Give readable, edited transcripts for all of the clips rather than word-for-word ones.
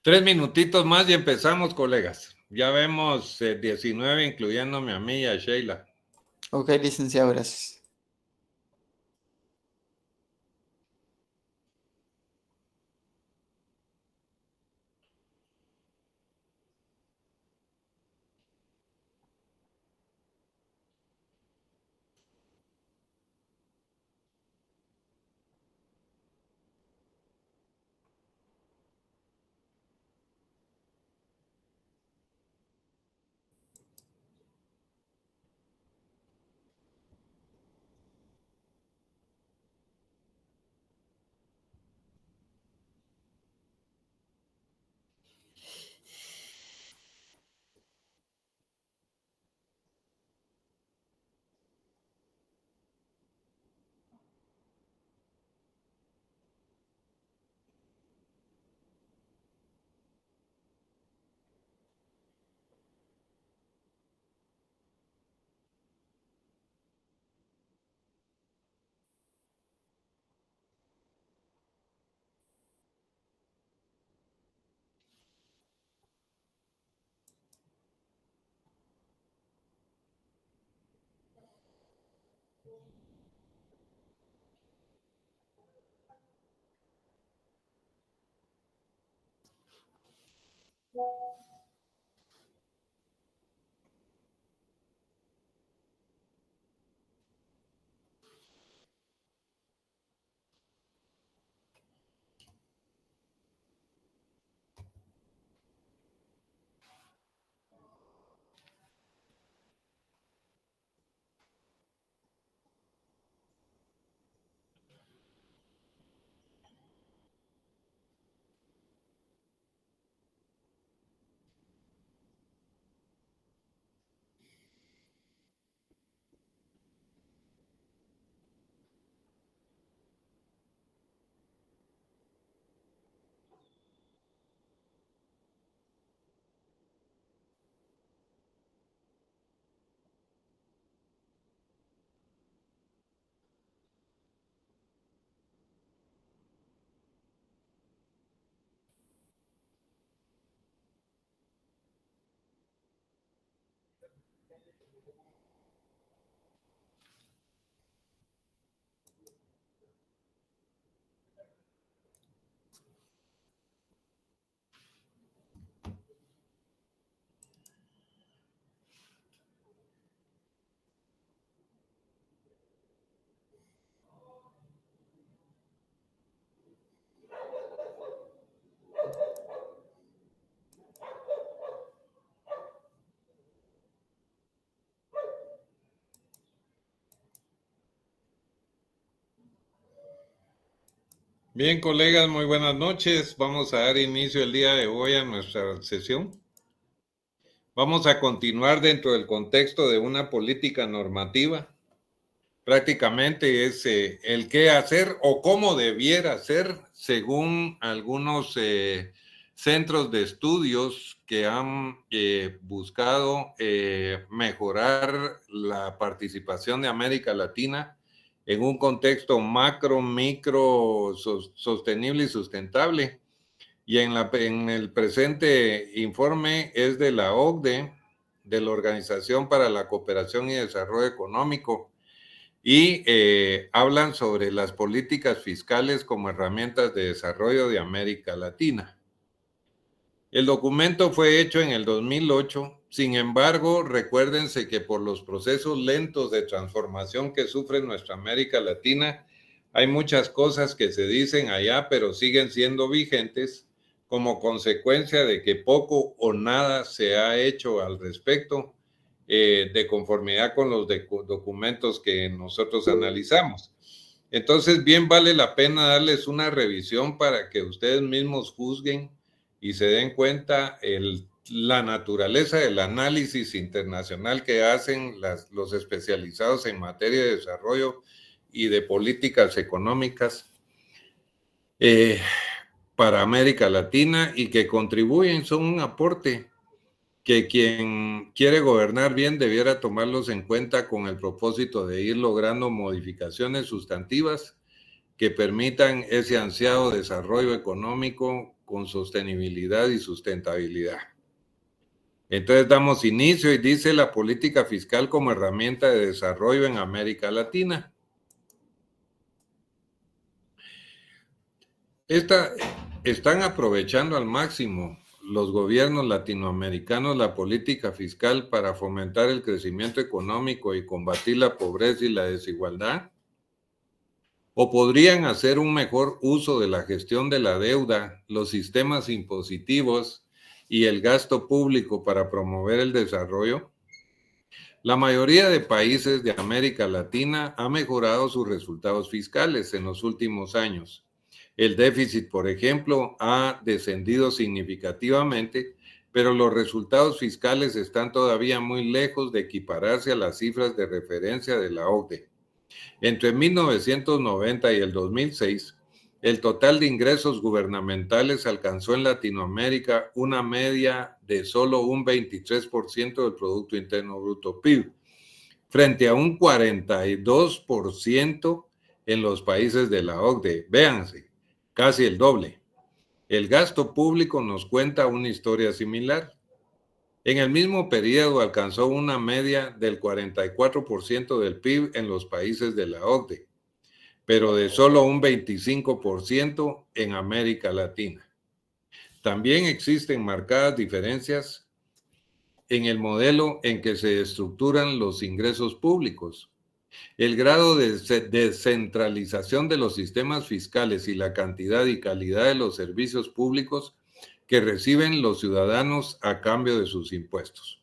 3 minutitos más y empezamos, colegas. Ya vemos 19, incluyéndome a mí y a Sheila. Ok, licenciado, gracias. Bien, colegas, muy buenas noches. Vamos a dar inicio el día de hoy a nuestra sesión. Vamos a continuar dentro del contexto de una política normativa. Prácticamente es el qué hacer o cómo debiera ser según algunos centros de estudios que han buscado mejorar la participación de América Latina en un contexto macro, micro, sostenible y sustentable. Y en el presente informe es de la OCDE, de la Organización para la Cooperación y Desarrollo Económico, y hablan sobre las políticas fiscales como herramientas de desarrollo de América Latina. El documento fue hecho en el 2008, sin embargo, recuérdense que por los procesos lentos de transformación que sufre nuestra América Latina, hay muchas cosas que se dicen allá, pero siguen siendo vigentes como consecuencia de que poco o nada se ha hecho al respecto, de conformidad con los documentos que nosotros analizamos. Entonces, bien vale la pena darles una revisión para que ustedes mismos juzguen y se den cuenta la naturaleza del análisis internacional que hacen los especializados en materia de desarrollo y de políticas económicas para América Latina, y que contribuyen, son un aporte que quien quiere gobernar bien debiera tomarlos en cuenta con el propósito de ir logrando modificaciones sustantivas que permitan ese ansiado desarrollo económico con sostenibilidad y sustentabilidad. Entonces damos inicio y dice la política fiscal como herramienta de desarrollo en América Latina. Están aprovechando al máximo los gobiernos latinoamericanos la política fiscal para fomentar el crecimiento económico y combatir la pobreza y la desigualdad. ¿O podrían hacer un mejor uso de la gestión de la deuda, los sistemas impositivos y el gasto público para promover el desarrollo? La mayoría de países de América Latina ha mejorado sus resultados fiscales en los últimos años. El déficit, por ejemplo, ha descendido significativamente, pero los resultados fiscales están todavía muy lejos de equipararse a las cifras de referencia de la OCDE. Entre 1990 y el 2006, el total de ingresos gubernamentales alcanzó en Latinoamérica una media de solo un 23% del Producto Interno Bruto PIB, frente a un 42% en los países de la OCDE. Véanse, casi el doble. El gasto público nos cuenta una historia similar. En el mismo periodo alcanzó una media del 44% del PIB en los países de la OCDE, pero de solo un 25% en América Latina. También existen marcadas diferencias en el modelo en que se estructuran los ingresos públicos. El grado de descentralización de los sistemas fiscales y la cantidad y calidad de los servicios públicos que reciben los ciudadanos a cambio de sus impuestos.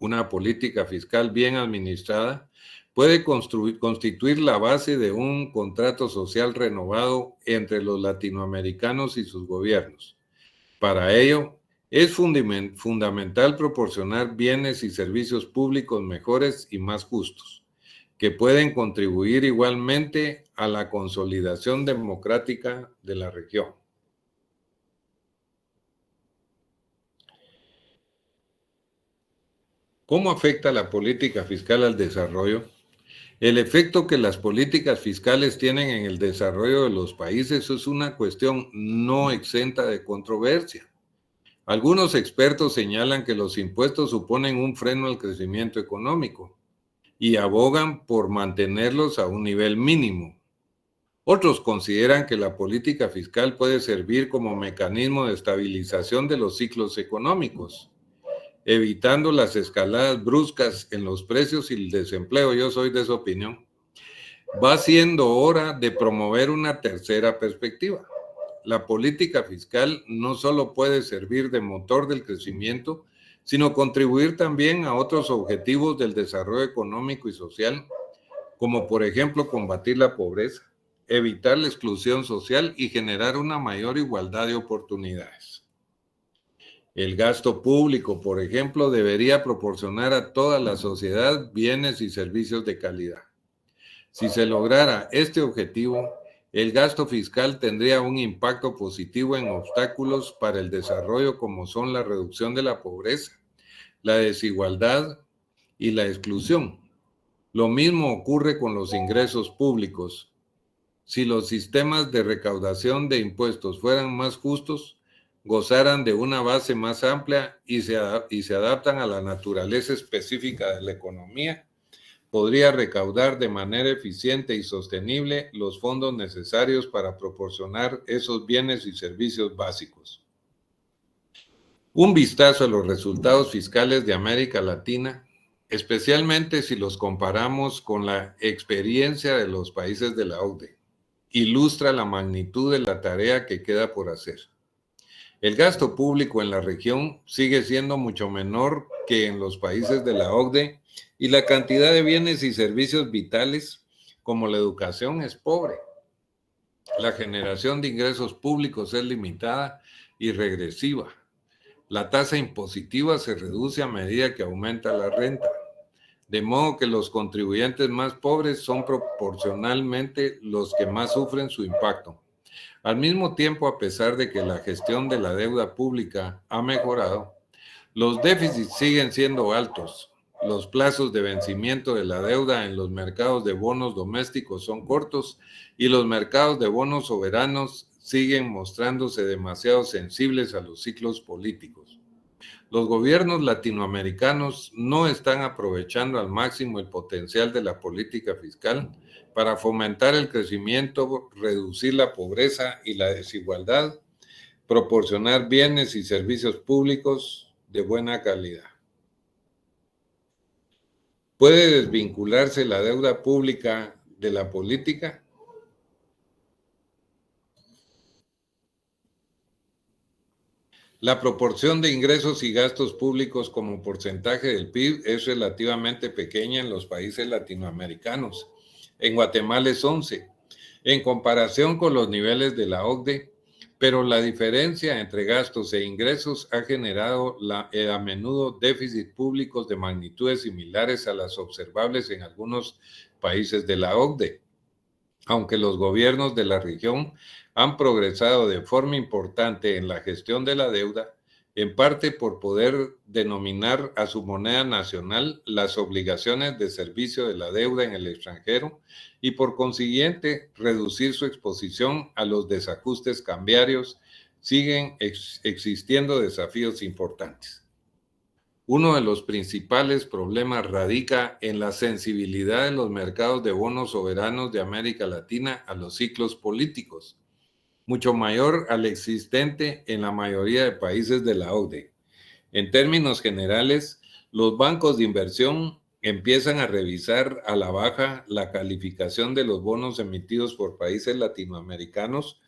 Una política fiscal bien administrada puede constituir la base de un contrato social renovado entre los latinoamericanos y sus gobiernos. Para ello, es fundamental proporcionar bienes y servicios públicos mejores y más justos, que pueden contribuir igualmente a la consolidación democrática de la región. ¿Cómo afecta la política fiscal al desarrollo? El efecto que las políticas fiscales tienen en el desarrollo de los países es una cuestión no exenta de controversia. Algunos expertos señalan que los impuestos suponen un freno al crecimiento económico y abogan por mantenerlos a un nivel mínimo. Otros consideran que la política fiscal puede servir como mecanismo de estabilización de los ciclos económicos, evitando las escaladas bruscas en los precios y el desempleo. Yo soy de esa opinión. Va siendo hora de promover una tercera perspectiva. La política fiscal no solo puede servir de motor del crecimiento, sino contribuir también a otros objetivos del desarrollo económico y social, como por ejemplo combatir la pobreza, evitar la exclusión social y generar una mayor igualdad de oportunidades. El gasto público, por ejemplo, debería proporcionar a toda la sociedad bienes y servicios de calidad. Si se lograra este objetivo, el gasto fiscal tendría un impacto positivo en obstáculos para el desarrollo como son la reducción de la pobreza, la desigualdad y la exclusión. Lo mismo ocurre con los ingresos públicos. Si los sistemas de recaudación de impuestos fueran más justos, gozaran de una base más amplia y se adaptan a la naturaleza específica de la economía, podría recaudar de manera eficiente y sostenible los fondos necesarios para proporcionar esos bienes y servicios básicos. Un vistazo a los resultados fiscales de América Latina, especialmente si los comparamos con la experiencia de los países de la OCDE, ilustra la magnitud de la tarea que queda por hacer. El gasto público en la región sigue siendo mucho menor que en los países de la OCDE y la cantidad de bienes y servicios vitales como la educación es pobre. La generación de ingresos públicos es limitada y regresiva. La tasa impositiva se reduce a medida que aumenta la renta, de modo que los contribuyentes más pobres son proporcionalmente los que más sufren su impacto. Al mismo tiempo, a pesar de que la gestión de la deuda pública ha mejorado, los déficits siguen siendo altos. Los plazos de vencimiento de la deuda en los mercados de bonos domésticos son cortos y los mercados de bonos soberanos siguen mostrándose demasiado sensibles a los ciclos políticos. Los gobiernos latinoamericanos no están aprovechando al máximo el potencial de la política fiscal para fomentar el crecimiento, reducir la pobreza y la desigualdad, proporcionar bienes y servicios públicos de buena calidad. ¿Puede desvincularse la deuda pública de la política? La proporción de ingresos y gastos públicos como porcentaje del PIB es relativamente pequeña en los países latinoamericanos. En Guatemala es 11, en comparación con los niveles de la OCDE, pero la diferencia entre gastos e ingresos ha generado a menudo déficits públicos de magnitudes similares a las observables en algunos países de la OCDE. Aunque los gobiernos de la región han progresado de forma importante en la gestión de la deuda, en parte por poder denominar a su moneda nacional las obligaciones de servicio de la deuda en el extranjero y por consiguiente reducir su exposición a los desajustes cambiarios, siguen existiendo desafíos importantes. Uno de los principales problemas radica en la sensibilidad de los mercados de bonos soberanos de América Latina a los ciclos políticos, mucho mayor al existente en la mayoría de países de la OCDE. En términos generales, los bancos de inversión empiezan a revisar a la baja la calificación de los bonos emitidos por países latinoamericanos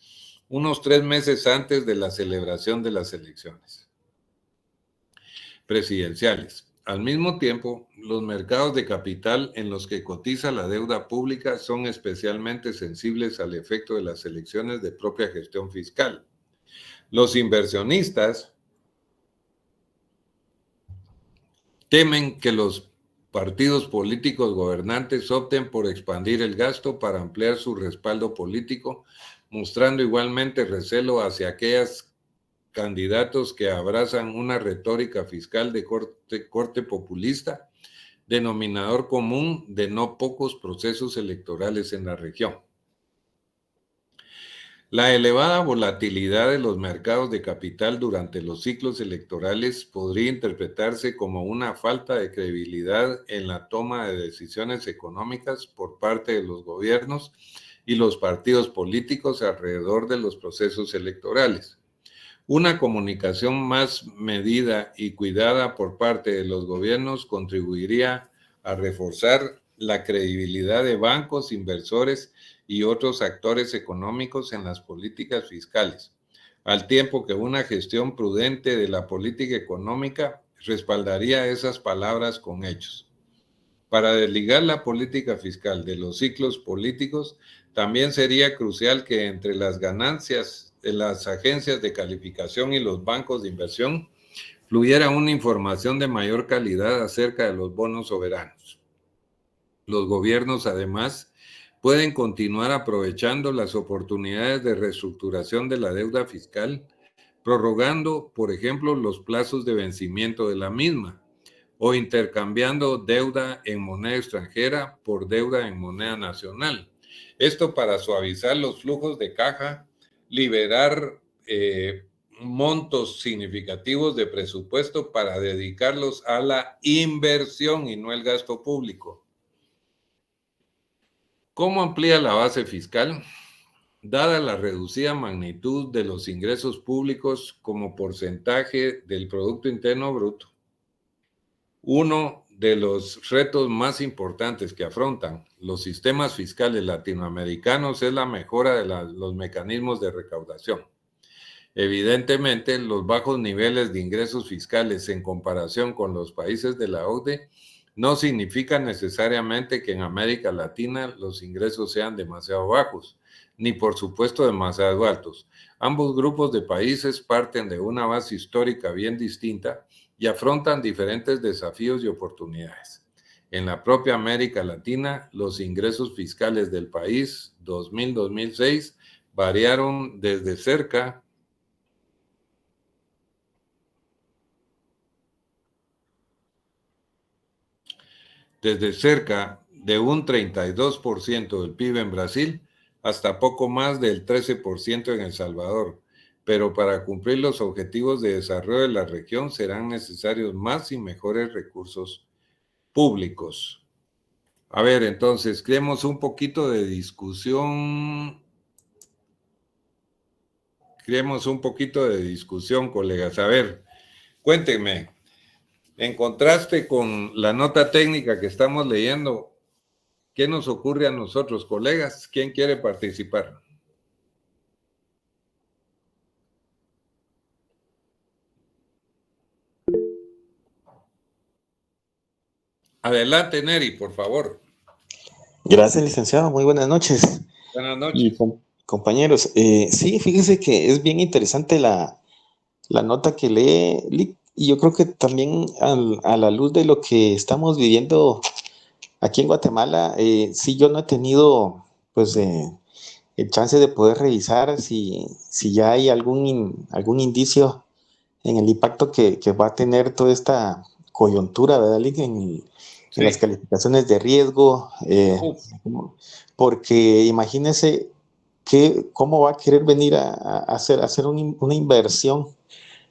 unos 3 meses antes de la celebración de las elecciones presidenciales. Al mismo tiempo, los mercados de capital en los que cotiza la deuda pública son especialmente sensibles al efecto de las elecciones de propia gestión fiscal. Los inversionistas temen que los partidos políticos gobernantes opten por expandir el gasto para ampliar su respaldo político, mostrando igualmente recelo hacia aquellas candidatos que abrazan una retórica fiscal de corte populista, denominador común de no pocos procesos electorales en la región. La elevada volatilidad de los mercados de capital durante los ciclos electorales podría interpretarse como una falta de credibilidad en la toma de decisiones económicas por parte de los gobiernos y los partidos políticos alrededor de los procesos electorales. Una comunicación más medida y cuidada por parte de los gobiernos contribuiría a reforzar la credibilidad de bancos, inversores y otros actores económicos en las políticas fiscales, al tiempo que una gestión prudente de la política económica respaldaría esas palabras con hechos. Para desligar la política fiscal de los ciclos políticos, también sería crucial que entre las ganancias de las agencias de calificación y los bancos de inversión fluyera una información de mayor calidad acerca de los bonos soberanos. Los gobiernos, además, pueden continuar aprovechando las oportunidades de reestructuración de la deuda fiscal, prorrogando, por ejemplo, los plazos de vencimiento de la misma, o intercambiando deuda en moneda extranjera por deuda en moneda nacional. Esto para suavizar los flujos de caja, liberar montos significativos de presupuesto para dedicarlos a la inversión y no el gasto público. ¿Cómo amplía la base fiscal? Dada la reducida magnitud de los ingresos públicos como porcentaje del Producto Interno Bruto, uno de los retos más importantes que afrontan los sistemas fiscales latinoamericanos es la mejora de los mecanismos de recaudación. Evidentemente, los bajos niveles de ingresos fiscales en comparación con los países de la OCDE no significan necesariamente que en América Latina los ingresos sean demasiado bajos, ni por supuesto demasiado altos. Ambos grupos de países parten de una base histórica bien distinta y afrontan diferentes desafíos y oportunidades. En la propia América Latina, los ingresos fiscales del país 2000-2006 variaron desde cerca de un 32% del PIB en Brasil hasta poco más del 13% en El Salvador. Pero para cumplir los objetivos de desarrollo de la región serán necesarios más y mejores recursos públicos. A ver, entonces, creemos un poquito de discusión. Colegas. A ver, cuéntenme, en contraste con la nota técnica que estamos leyendo, ¿qué nos ocurre a nosotros, colegas? ¿Quién quiere participar? Adelante, Neri, por favor. Gracias, licenciado. Muy buenas noches. Buenas noches. Compañeros, sí, fíjese que es bien interesante la nota que lee, y yo creo que también a la luz de lo que estamos viviendo aquí en Guatemala, sí, yo no he tenido pues el chance de poder revisar si ya hay algún indicio en el impacto que va a tener toda esta coyuntura, ¿verdad, Lick? En las calificaciones de riesgo, porque imagínense cómo va a querer venir a hacer una inversión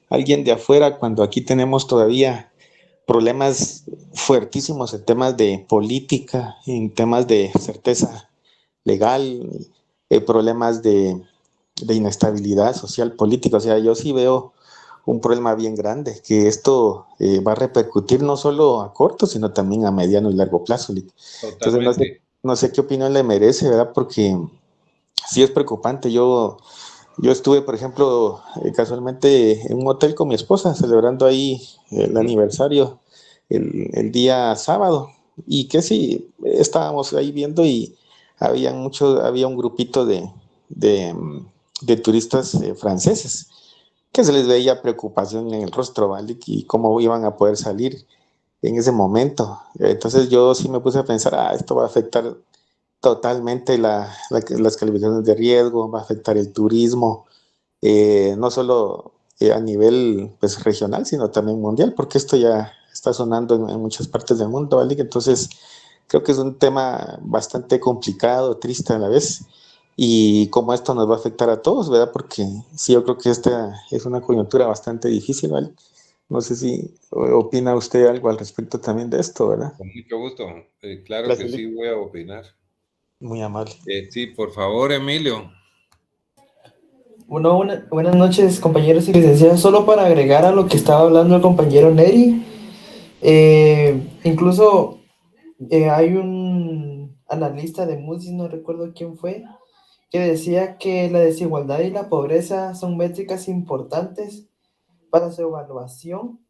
alguien de afuera cuando aquí tenemos todavía problemas fuertísimos en temas de política, en temas de certeza legal, problemas de inestabilidad social, política. O sea, yo sí veo un problema bien grande, que esto va a repercutir no solo a corto, sino también a mediano y largo plazo. Entonces, no sé qué opinión le merece, ¿verdad? Porque sí es preocupante. Yo estuve, por ejemplo, casualmente en un hotel con mi esposa, celebrando ahí el aniversario el día sábado, y que sí, estábamos ahí viendo y había un grupito de turistas franceses, que se les veía preocupación en el rostro, ¿vale? Y cómo iban a poder salir en ese momento. Entonces yo sí me puse a pensar, esto va a afectar totalmente las calificaciones de riesgo, va a afectar el turismo, no solo a nivel pues, regional, sino también mundial, porque esto ya está sonando en muchas partes del mundo, ¿vale? Entonces, creo que es un tema bastante complicado, triste a la vez, y cómo esto nos va a afectar a todos, ¿verdad? Porque sí, yo creo que esta es una coyuntura bastante difícil, ¿vale? No sé si opina usted algo al respecto también de esto, ¿verdad? Con mucho gusto. Claro Gracias, que sí, voy a opinar. muy amable. Sí, por favor, Emilio. Bueno, buenas noches, compañeros y licenciados. Solo para agregar a lo que estaba hablando el compañero Neri, incluso hay un analista de Moody's, no recuerdo quién fue, que decía que la desigualdad y la pobreza son métricas importantes para su evaluación,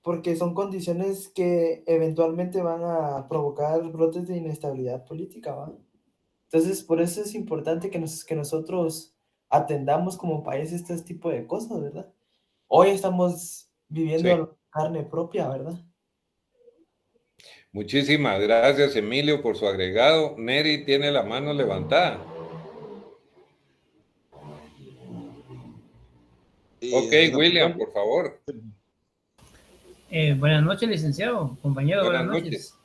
porque son condiciones que eventualmente van a provocar brotes de inestabilidad política, ¿va? Entonces, por eso es importante que nosotros atendamos como país este tipo de cosas, ¿verdad? Hoy estamos viviendo a carne propia, ¿verdad? Muchísimas gracias, Emilio, por su agregado. Neri tiene la mano levantada. Ok, William, por favor. Buenas noches, licenciado, compañero, buenas noches.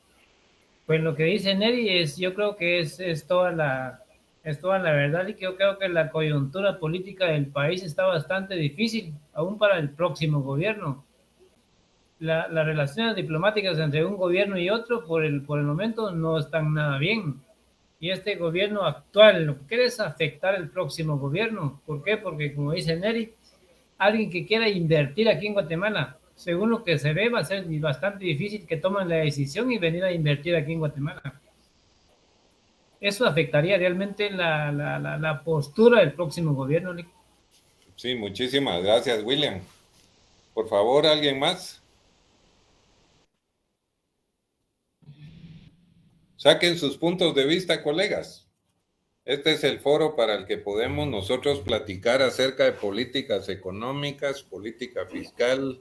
Pues lo que dice Neri yo creo que es toda la verdad, y que yo creo que la coyuntura política del país está bastante difícil, aún para el próximo gobierno. Las relaciones diplomáticas entre un gobierno y otro por el momento no están nada bien. Y este gobierno actual lo que quiere es afectar el próximo gobierno. ¿Por qué? Porque, como dice Neri, alguien que quiera invertir aquí en Guatemala, según lo que se ve, va a ser bastante difícil que tomen la decisión y venir a invertir aquí en Guatemala. Eso afectaría realmente la postura del próximo gobierno. Sí, muchísimas gracias, William. Por favor, ¿alguien más? Saquen sus puntos de vista, colegas. Este es el foro para el que podemos nosotros platicar acerca de políticas económicas, política fiscal,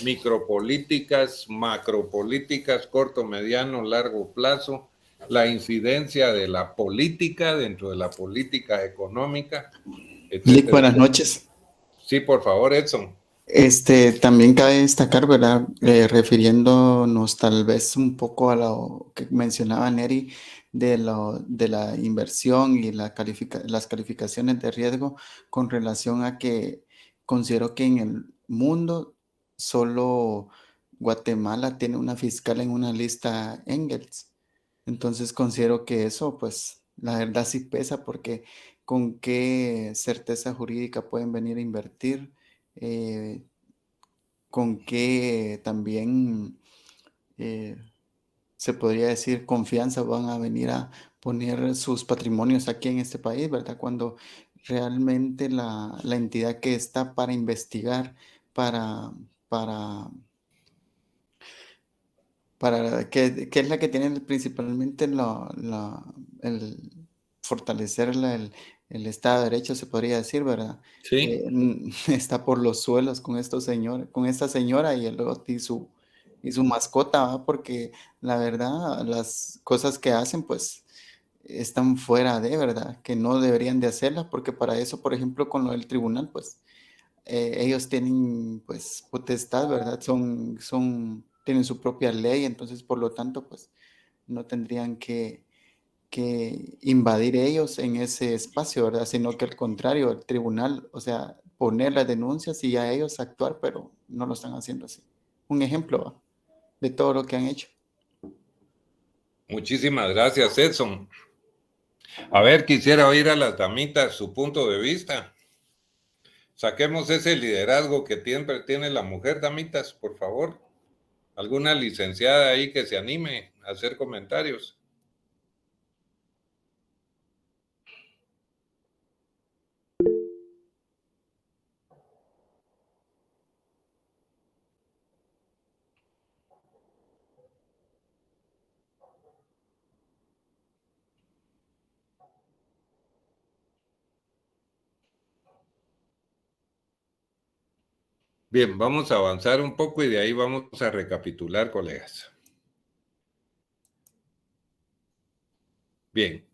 micropolíticas, macropolíticas, corto, mediano, largo plazo, la incidencia de la política dentro de la política económica, Lick, buenas noches. Sí, por favor, Edson. También cabe destacar, ¿verdad? Refiriéndonos tal vez un poco a lo que mencionaba Neri, de la inversión y las calificaciones de riesgo con relación a que considero que en el mundo solo Guatemala tiene una fiscal en una lista Engels. Entonces considero que eso, pues, la verdad sí pesa porque con qué certeza jurídica pueden venir a invertir, eh, con qué también se podría decir confianza van a venir a poner sus patrimonios aquí en este país, ¿verdad? Cuando realmente la entidad que está para investigar, para, para que es la que tiene principalmente el fortalecer el Estado de Derecho, se podría decir, ¿verdad? Sí. Está por los suelos con estos señores, con esta señora y su mascota, ¿va? Porque la verdad, las cosas que hacen, pues, están fuera de, ¿verdad? Que no deberían de hacerlas, porque para eso, por ejemplo, con lo del tribunal, pues, ellos tienen pues potestad, ¿verdad? Tienen su propia ley, entonces por lo tanto pues no tendrían que invadir ellos en ese espacio, ¿verdad? Sino que al contrario, el tribunal, o sea, poner las denuncias y a ellos actuar, pero no lo están haciendo así. Un ejemplo, ¿va? De todo lo que han hecho. Muchísimas gracias, Edson. A ver, quisiera oír a las damitas su punto de vista. Saquemos ese liderazgo que tiene la mujer, damitas, por favor. ¿Alguna licenciada ahí que se anime a hacer comentarios? Bien, vamos a avanzar un poco y de ahí vamos a recapitular, colegas. Bien,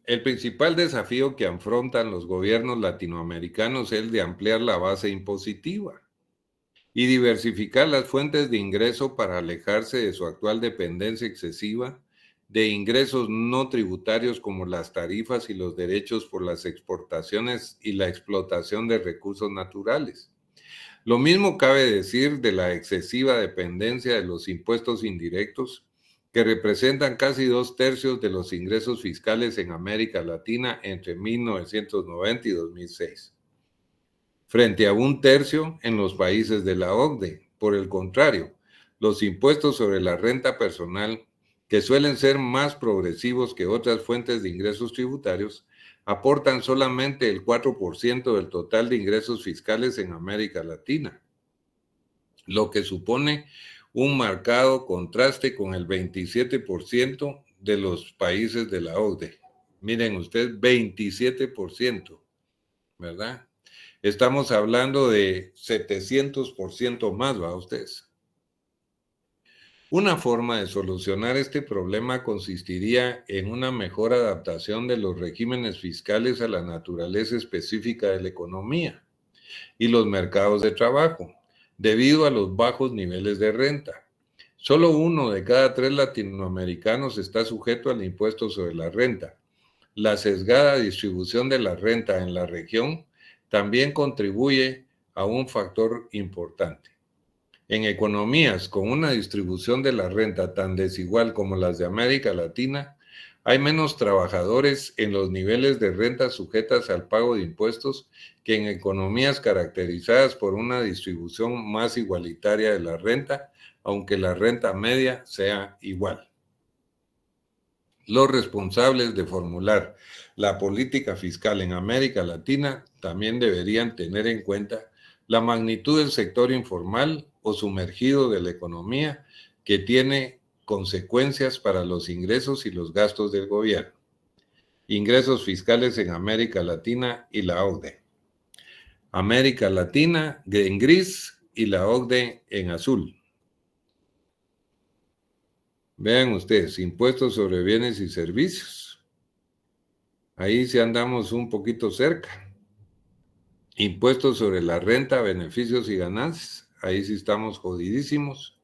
el principal desafío que afrontan los gobiernos latinoamericanos es el de ampliar la base impositiva y diversificar las fuentes de ingreso para alejarse de su actual dependencia excesiva de ingresos no tributarios como las tarifas y los derechos por las exportaciones y la explotación de recursos naturales. Lo mismo cabe decir de la excesiva dependencia de los impuestos indirectos, que representan casi 2/3 de los ingresos fiscales en América Latina entre 1990 y 2006, frente a 1/3 en los países de la OCDE. Por el contrario, los impuestos sobre la renta personal, que suelen ser más progresivos que otras fuentes de ingresos tributarios, aportan solamente el 4% del total de ingresos fiscales en América Latina, lo que supone un marcado contraste con el 27% de los países de la OCDE. Miren ustedes, 27%, ¿verdad? Estamos hablando de 700% más, ¿va ustedes? Una forma de solucionar este problema consistiría en una mejor adaptación de los regímenes fiscales a la naturaleza específica de la economía y los mercados de trabajo, debido a los bajos niveles de renta. Solo 1 de cada 3 latinoamericanos está sujeto al impuesto sobre la renta. La sesgada distribución de la renta en la región también contribuye a un factor importante. En economías con una distribución de la renta tan desigual como las de América Latina, hay menos trabajadores en los niveles de renta sujetas al pago de impuestos que en economías caracterizadas por una distribución más igualitaria de la renta, aunque la renta media sea igual. Los responsables de formular la política fiscal en América Latina también deberían tener en cuenta la magnitud del sector informal o sumergido de la economía, que tiene consecuencias para los ingresos y los gastos del gobierno. Ingresos fiscales en América Latina y la OCDE. América Latina en gris y la OCDE en azul. Vean ustedes, impuestos sobre bienes y servicios. Ahí sí andamos un poquito cerca. Impuestos sobre la renta, beneficios y ganancias. Ahí sí estamos jodidísimos.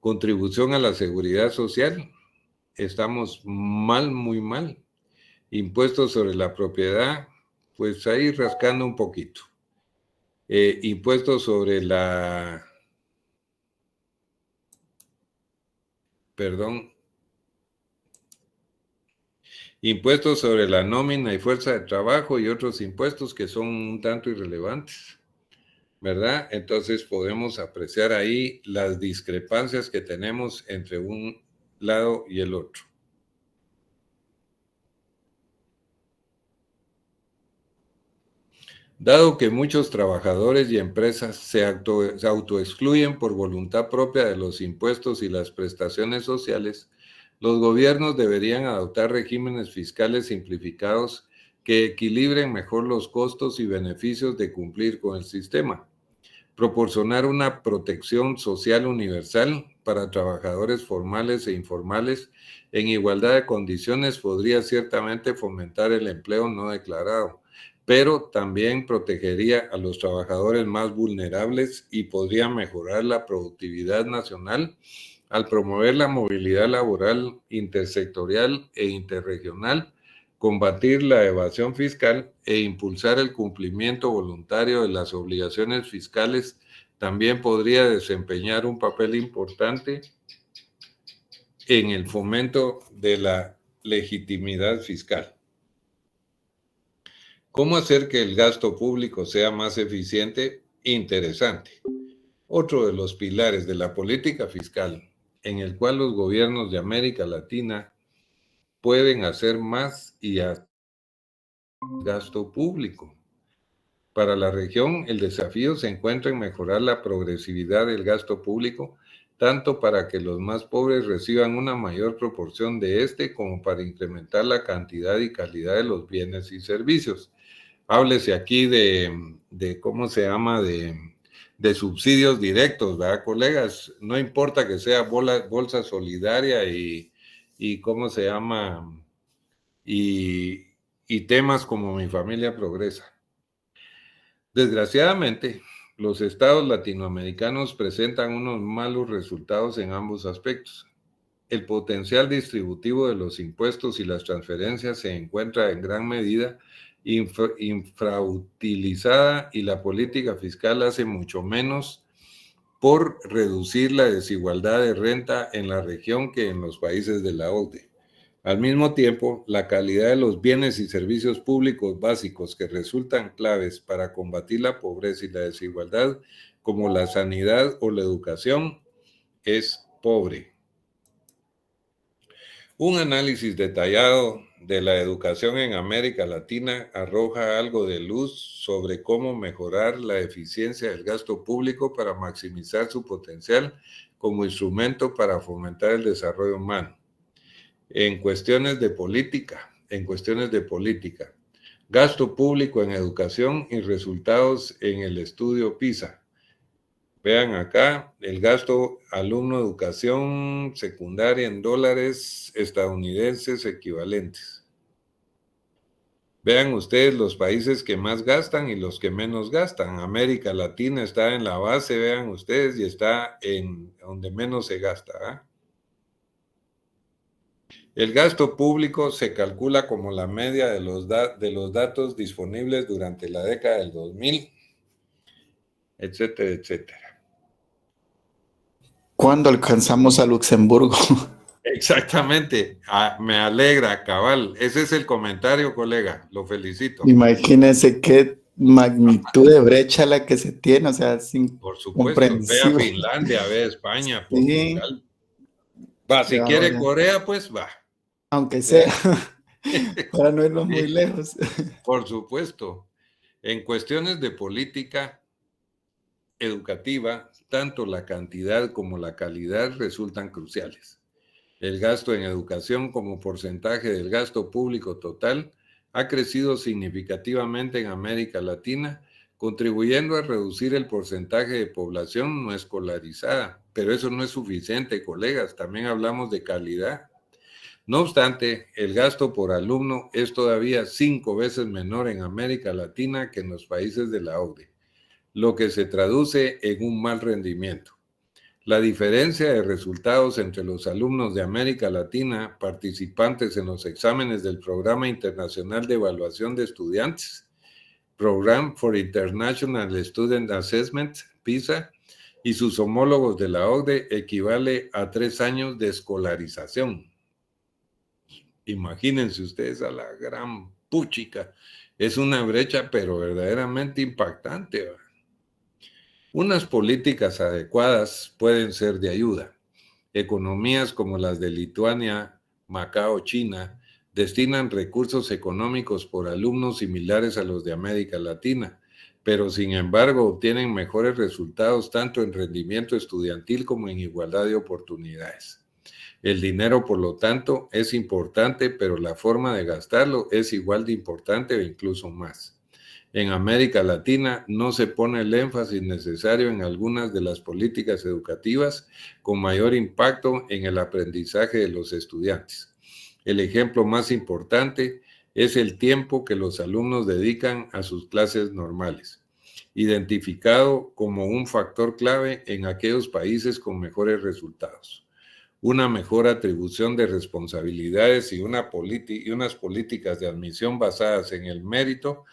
Contribución a la seguridad social. estamos mal, muy mal. Impuestos sobre la propiedad, pues ahí rascando un poquito. Impuestos sobre la... Perdón. Impuestos sobre la nómina y fuerza de trabajo y otros impuestos que son un tanto irrelevantes, ¿verdad? Entonces podemos apreciar ahí las discrepancias que tenemos entre un lado y el otro. Dado que muchos trabajadores y empresas se autoexcluyen por voluntad propia de los impuestos y las prestaciones sociales, los gobiernos deberían adoptar regímenes fiscales simplificados que equilibren mejor los costos y beneficios de cumplir con el sistema. Proporcionar una protección social universal para trabajadores formales e informales en igualdad de condiciones podría ciertamente fomentar el empleo no declarado, pero también protegería a los trabajadores más vulnerables y podría mejorar la productividad nacional al promover la movilidad laboral intersectorial e interregional, combatir la evasión fiscal e impulsar el cumplimiento voluntario de las obligaciones fiscales. También podría desempeñar un papel importante en el fomento de la legitimidad fiscal. ¿Cómo hacer que el gasto público sea más eficiente? Interesante. Otro de los pilares de la política fiscal, en el cual los gobiernos de América Latina pueden hacer más y hacer gasto público. Para la región, el desafío se encuentra en mejorar la progresividad del gasto público, tanto para que los más pobres reciban una mayor proporción de este, como para incrementar la cantidad y calidad de los bienes y servicios. Háblese aquí de ¿cómo se llama? De subsidios directos, ¿verdad, colegas? No importa que sea bolsa solidaria y ¿cómo se llama? Y temas como Mi Familia Progresa. Desgraciadamente, los estados latinoamericanos presentan unos malos resultados en ambos aspectos. El potencial distributivo de los impuestos y las transferencias se encuentra en gran medida infrautilizada y la política fiscal hace mucho menos por reducir la desigualdad de renta en la región que en los países de la OCDE. Al mismo tiempo, la calidad de los bienes y servicios públicos básicos que resultan claves para combatir la pobreza y la desigualdad, como la sanidad o la educación, es pobre. Un análisis detallado de la educación en América Latina arroja algo de luz sobre cómo mejorar la eficiencia del gasto público para maximizar su potencial como instrumento para fomentar el desarrollo humano. En cuestiones de política, gasto público en educación y resultados en el estudio PISA. Vean acá, el gasto alumno educación secundaria en dólares estadounidenses equivalentes. Vean ustedes los países que más gastan y los que menos gastan. América Latina está en la base, vean ustedes, y está en donde menos se gasta, ¿eh? El gasto público se calcula como la media de los datos disponibles durante la década del 2000, etcétera, etcétera. ¿Cuándo alcanzamos a Luxemburgo? Exactamente, me alegra, cabal. Ese es el comentario, colega, lo felicito. Imagínense qué magnitud de brecha la que se tiene, o sea, sin por supuesto, vea Finlandia, vea España, Portugal. Va, si quiere Corea, pues va. Aunque sea, para no irnos muy lejos. Por supuesto. En cuestiones de política educativa, tanto la cantidad como la calidad resultan cruciales. El gasto en educación como porcentaje del gasto público total ha crecido significativamente en América Latina, contribuyendo a reducir el porcentaje de población no escolarizada. Pero eso no es suficiente, colegas, también hablamos de calidad. No obstante, el gasto por alumno es todavía 5 veces menor en América Latina que en los países de la OCDE, lo que se traduce en un mal rendimiento. La diferencia de resultados entre los alumnos de América Latina participantes en los exámenes del Programa Internacional de Evaluación de Estudiantes, Program for International Student Assessment, PISA, y sus homólogos de la OCDE equivale a 3 años de escolarización. Imagínense ustedes a la gran puchica. Es una brecha, pero verdaderamente impactante, ¿verdad? Unas políticas adecuadas pueden ser de ayuda. Economías como las de Lituania, Macao, China, destinan recursos económicos por alumnos similares a los de América Latina, pero sin embargo obtienen mejores resultados tanto en rendimiento estudiantil como en igualdad de oportunidades. El dinero, por lo tanto, es importante, pero la forma de gastarlo es igual de importante o incluso más. En América Latina no se pone el énfasis necesario en algunas de las políticas educativas con mayor impacto en el aprendizaje de los estudiantes. El ejemplo más importante es el tiempo que los alumnos dedican a sus clases normales, identificado como un factor clave en aquellos países con mejores resultados. Una mejor atribución de responsabilidades y unas políticas de admisión basadas en el mérito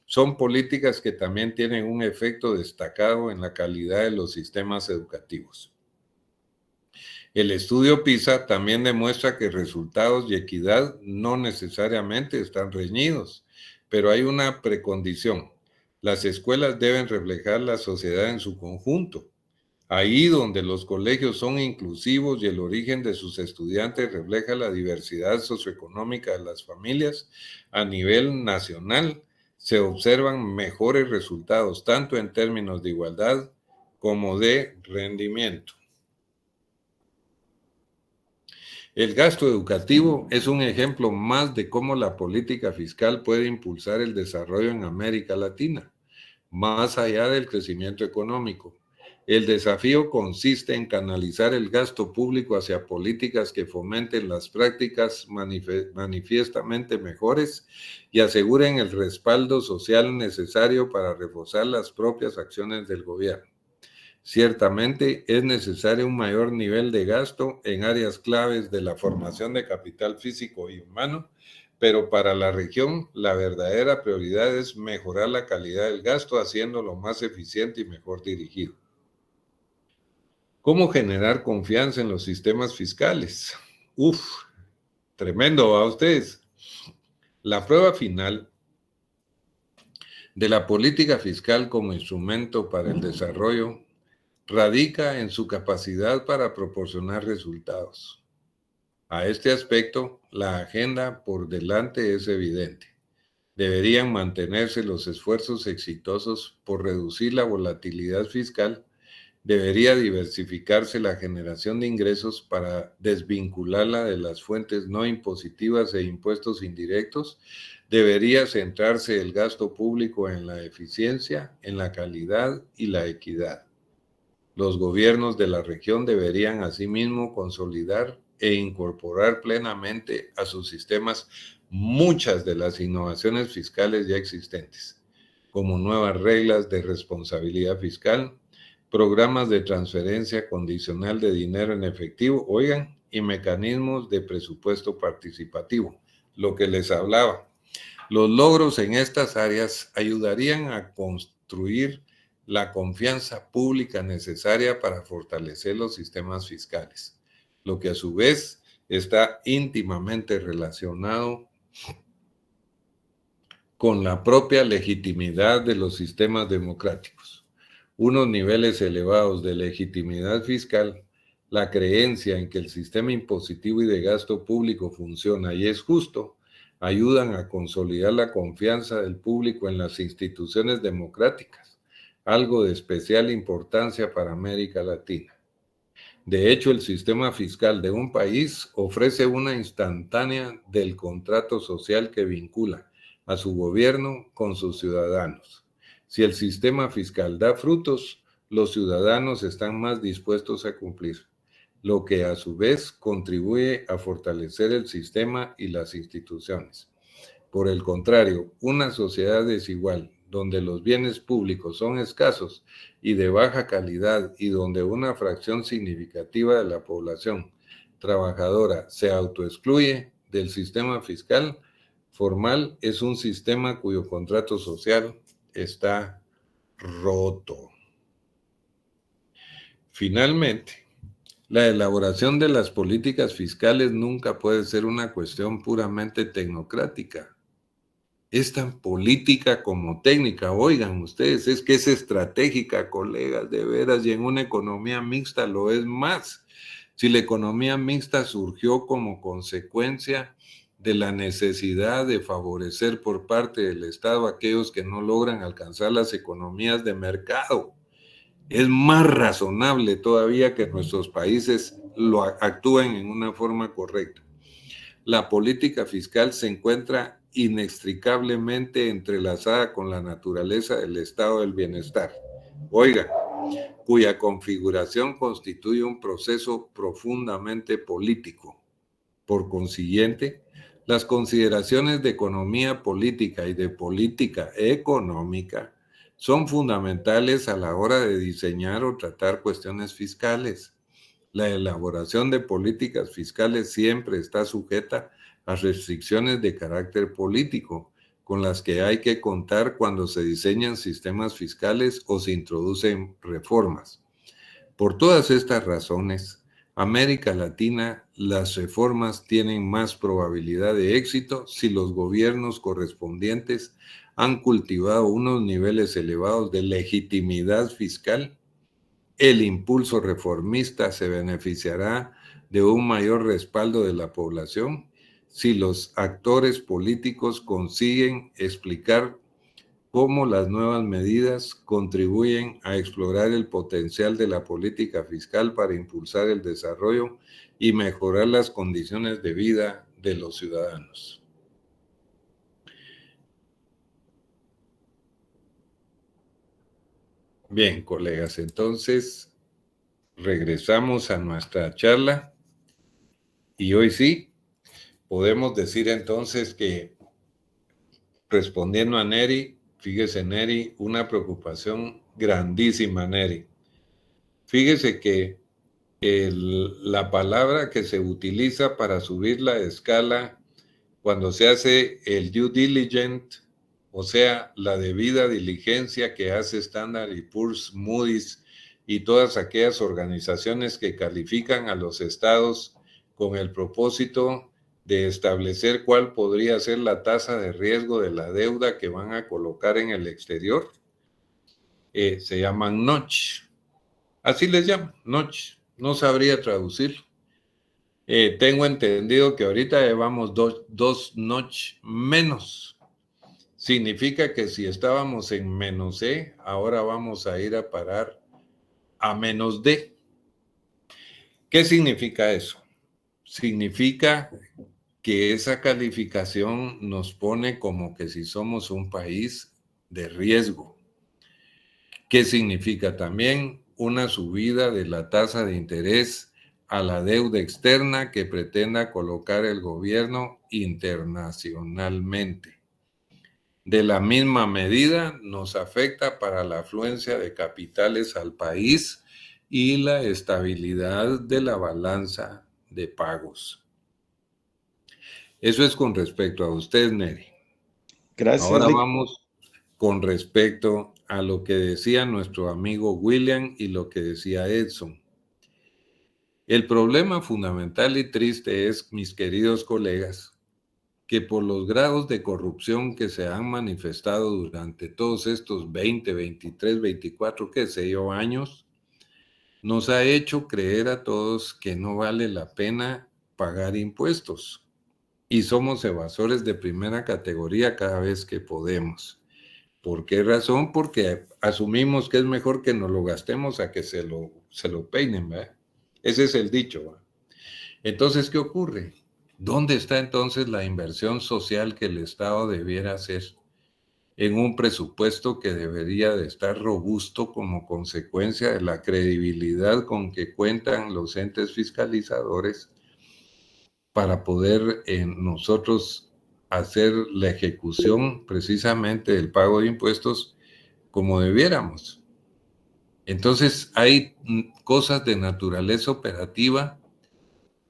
son políticas que también tienen un efecto destacado en la calidad de los sistemas educativos. El estudio PISA también demuestra que resultados y equidad no necesariamente están reñidos, pero hay una precondición. Las escuelas deben reflejar la sociedad en su conjunto. Ahí donde los colegios son inclusivos y el origen de sus estudiantes refleja la diversidad socioeconómica de las familias a nivel nacional, se observan mejores resultados tanto en términos de igualdad como de rendimiento. El gasto educativo es un ejemplo más de cómo la política fiscal puede impulsar el desarrollo en América Latina, más allá del crecimiento económico. El desafío consiste en canalizar el gasto público hacia políticas que fomenten las prácticas manifiestamente mejores y aseguren el respaldo social necesario para reforzar las propias acciones del gobierno. Ciertamente es necesario un mayor nivel de gasto en áreas claves de la formación de capital físico y humano, pero para la región la verdadera prioridad es mejorar la calidad del gasto haciéndolo más eficiente y mejor dirigido. ¿Cómo generar confianza en los sistemas fiscales? Tremendo a ustedes. La prueba final de la política fiscal como instrumento para el desarrollo radica en su capacidad para proporcionar resultados. A este aspecto, la agenda por delante es evidente. Deberían mantenerse los esfuerzos exitosos por reducir la volatilidad fiscal. Debería diversificarse la generación de ingresos para desvincularla de las fuentes no impositivas e impuestos indirectos. Debería centrarse el gasto público en la eficiencia, en la calidad y la equidad. Los gobiernos de la región deberían asimismo consolidar e incorporar plenamente a sus sistemas muchas de las innovaciones fiscales ya existentes, como nuevas reglas de responsabilidad fiscal, programas de transferencia condicional de dinero en efectivo, y mecanismos de presupuesto participativo, lo que les hablaba. Los logros en estas áreas ayudarían a construir la confianza pública necesaria para fortalecer los sistemas fiscales, lo que a su vez está íntimamente relacionado con la propia legitimidad de los sistemas democráticos. Unos niveles elevados de legitimidad fiscal, la creencia en que el sistema impositivo y de gasto público funciona y es justo, ayudan a consolidar la confianza del público en las instituciones democráticas, algo de especial importancia para América Latina. De hecho, el sistema fiscal de un país ofrece una instantánea del contrato social que vincula a su gobierno con sus ciudadanos. Si el sistema fiscal da frutos, los ciudadanos están más dispuestos a cumplir, lo que a su vez contribuye a fortalecer el sistema y las instituciones. Por el contrario, una sociedad desigual, donde los bienes públicos son escasos y de baja calidad y donde una fracción significativa de la población trabajadora se autoexcluye del sistema fiscal formal, es un sistema cuyo contrato social está roto. Finalmente, la elaboración de las políticas fiscales nunca puede ser una cuestión puramente tecnocrática. Es tan política como técnica. Oigan ustedes, es que es estratégica, colegas, de veras, y en una economía mixta lo es más. Si la economía mixta surgió como consecuencia de la necesidad de favorecer por parte del Estado a aquellos que no logran alcanzar las economías de mercado, es más razonable todavía que nuestros países lo actúen en una forma correcta. La política fiscal se encuentra inextricablemente entrelazada con la naturaleza del estado del bienestar. Oiga, cuya configuración constituye un proceso profundamente político. Por consiguiente, las consideraciones de economía política y de política económica son fundamentales a la hora de diseñar o tratar cuestiones fiscales. La elaboración de políticas fiscales siempre está sujeta a restricciones de carácter político, con las que hay que contar cuando se diseñan sistemas fiscales o se introducen reformas. Por todas estas razones, América Latina, las reformas tienen más probabilidad de éxito si los gobiernos correspondientes han cultivado unos niveles elevados de legitimidad fiscal. El impulso reformista se beneficiará de un mayor respaldo de la población si los actores políticos consiguen explicar cómo las nuevas medidas contribuyen a explorar el potencial de la política fiscal para impulsar el desarrollo y mejorar las condiciones de vida de los ciudadanos. Bien, colegas, entonces regresamos a nuestra charla y hoy sí podemos decir entonces que, respondiendo a Neri, fíjese Neri, una preocupación grandísima, Neri. Fíjese que la palabra que se utiliza para subir la escala cuando se hace el due diligence, o sea, la debida diligencia que hace Standard & Poor's, Moody's y todas aquellas organizaciones que califican a los estados con el propósito de establecer cuál podría ser la tasa de riesgo de la deuda que van a colocar en el exterior, se llaman notch. Así les llaman, notch. No sabría traducirlo. Tengo entendido que ahorita llevamos dos notch menos. Significa que si estábamos en menos E, ahora vamos a ir a parar a menos D. ¿Qué significa eso? Significa que esa calificación nos pone como que si somos un país de riesgo. ¿Qué significa también? Una subida de la tasa de interés a la deuda externa que pretenda colocar el gobierno internacionalmente. De la misma medida, nos afecta para la afluencia de capitales al país y la estabilidad de la balanza de pagos. Eso es con respecto a usted, Neri. Gracias. Ahora vamos con respecto a lo que decía nuestro amigo William y lo que decía Edson. El problema fundamental y triste es, mis queridos colegas, que por los grados de corrupción que se han manifestado durante todos estos 20, 23, 24, qué sé yo, años, nos ha hecho creer a todos que no vale la pena pagar impuestos y somos evasores de primera categoría cada vez que podemos. ¿Por qué razón? Porque asumimos que es mejor que nos lo gastemos a que se lo peinen, ¿verdad? Ese es el dicho, ¿verdad? Entonces, ¿qué ocurre? ¿Dónde está entonces la inversión social que el Estado debiera hacer en un presupuesto que debería de estar robusto como consecuencia de la credibilidad con que cuentan los entes fiscalizadores para poder nosotros hacer la ejecución precisamente del pago de impuestos como debiéramos. Entonces hay cosas de naturaleza operativa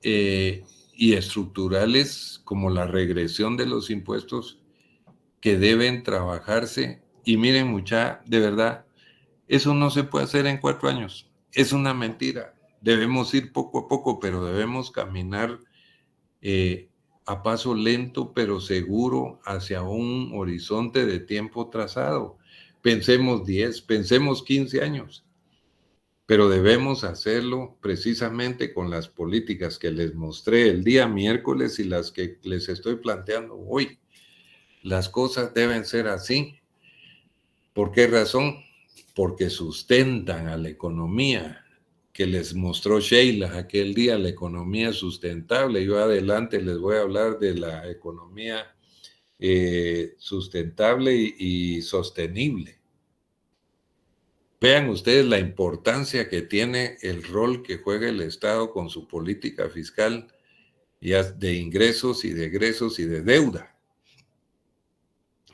y estructurales como la regresión de los impuestos que deben trabajarse. Y miren, mucha, de verdad, eso no se puede hacer en 4 años. Es una mentira. Debemos ir poco a poco, pero debemos caminar a paso lento, pero seguro, hacia un horizonte de tiempo trazado. Pensemos 10, pensemos 15 años, pero debemos hacerlo precisamente con las políticas que les mostré el día miércoles y las que les estoy planteando hoy. Las cosas deben ser así. ¿Por qué razón? Porque sustentan a la economía que les mostró Sheila aquel día, la economía sustentable. Yo adelante les voy a hablar de la economía sustentable y sostenible. Vean ustedes la importancia que tiene el rol que juega el Estado con su política fiscal ya de ingresos y de egresos y de deuda.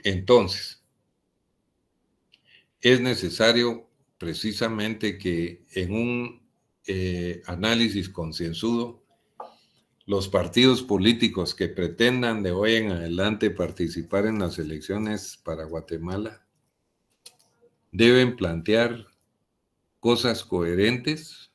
Entonces, es necesario precisamente que en un análisis concienzudo, los partidos políticos que pretendan de hoy en adelante participar en las elecciones para Guatemala deben plantear cosas coherentes,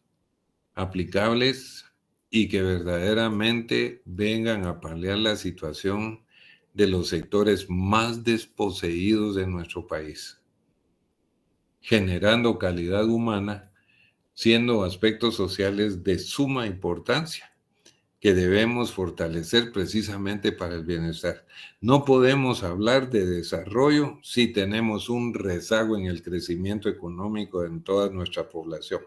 aplicables y que verdaderamente vengan a paliar la situación de los sectores más desposeídos de nuestro país, generando calidad humana, siendo aspectos sociales de suma importancia que debemos fortalecer precisamente para el bienestar. No podemos hablar de desarrollo si tenemos un rezago en el crecimiento económico en toda nuestra población.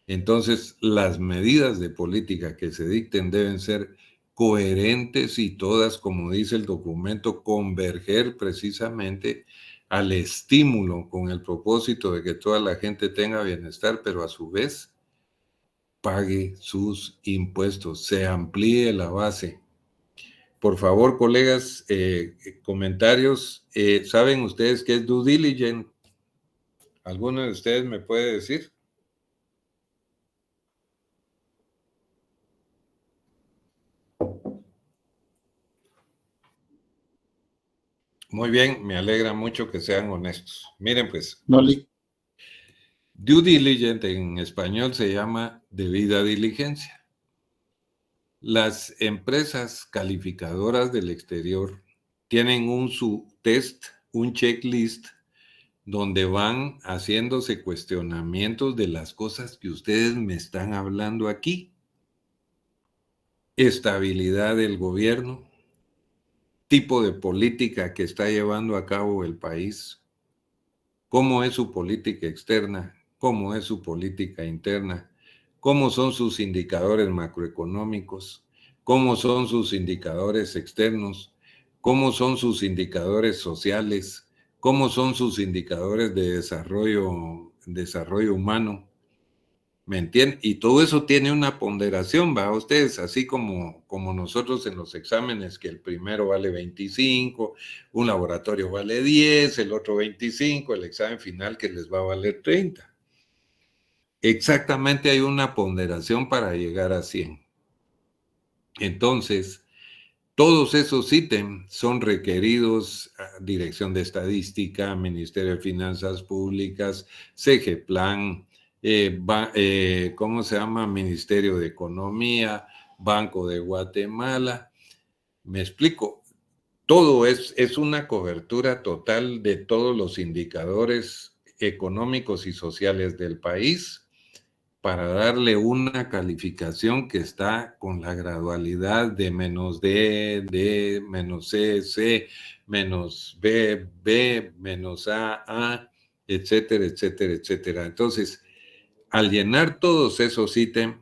Entonces, las medidas de política que se dicten deben ser coherentes y todas, como dice el documento, converger precisamente al estímulo con el propósito de que toda la gente tenga bienestar, pero a su vez pague sus impuestos, se amplíe la base. Por favor, colegas, comentarios. ¿Saben ustedes qué es due diligence? ¿Alguno de ustedes me puede decir? Muy bien, me alegra mucho que sean honestos. Miren pues, due diligence en español se llama debida diligencia. Las empresas calificadoras del exterior tienen un subtest, un checklist, donde van haciéndose cuestionamientos de las cosas que ustedes me están hablando aquí. Estabilidad del gobierno, tipo de política que está llevando a cabo el país, cómo es su política externa, cómo es su política interna, cómo son sus indicadores macroeconómicos, cómo son sus indicadores externos, cómo son sus indicadores sociales, cómo son sus indicadores de desarrollo humano. ¿Me entienden? Y todo eso tiene una ponderación, ¿va? Ustedes, así como nosotros en los exámenes, que el primero vale 25, un laboratorio vale 10, el otro 25, el examen final que les va a valer 30. Exactamente hay una ponderación para llegar a 100. Entonces, todos esos ítems son requeridos a Dirección de Estadística, Ministerio de Finanzas Públicas, CGPlan, ¿cómo se llama? Ministerio de Economía, Banco de Guatemala. Me explico. Todo es una cobertura total de todos los indicadores económicos y sociales del país para darle una calificación que está con la gradualidad de menos D, D, menos C, C, menos B, B, menos A, etcétera, etcétera, etcétera. Entonces, al llenar todos esos ítems,